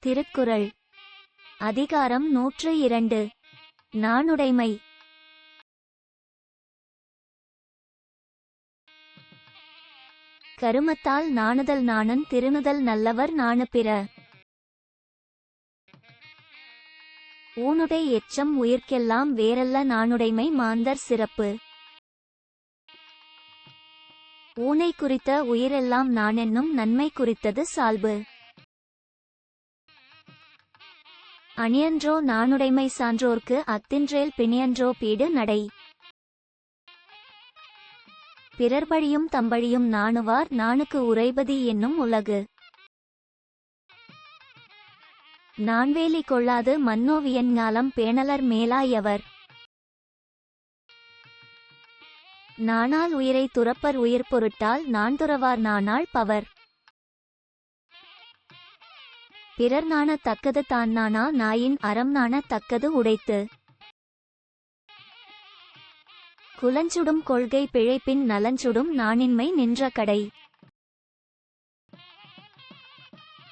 திருக்குறள் அதிகாரம் 102 நாணுடைமை. கருமத்தால் நாணுதல் நாணன் திருணுதல் நல்லவர் நாணுபிற. ஊனுடை எச்சம் உயிர்க்கெல்லாம் வேறல்ல நாணுடைமை மாந்தர் சிறப்பு. ஊனை குறித்த உயிரெல்லாம் நாணென்னும் நன்மை குறித்தது சால்பு. அணியன்றோ நாணுடைமை சான்றோர்க்கு அத்தின்றேல் பிணியன்றோ பீடு நடை. பிறர்பழியும் தம்பழியும் நாணுவார் நாணுக்கு உரைபதி என்னும் உலகு. நான்வேலி கொள்ளாது மன்னோவியன் ஞாலம் பேணலர் மேலாயவர். நாணால் உயிரை துறப்பர் உயிர் பொருட்டால் நான்துறவார் நாணாள் பவர். பிறர் நாண தக்கது தான் நாணா நாயின் அறம் நாண தக்கது உடைத்து. குலஞ்சுடும் கொள்கை பிழைப்பின் நலஞ்சுடும் நாணின்மை நின்ற கடை.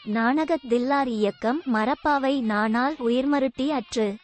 நாணகத் தில்லார் இயக்கம் மரப்பாவை நாணால் உயிர்மருட்டி அற்று.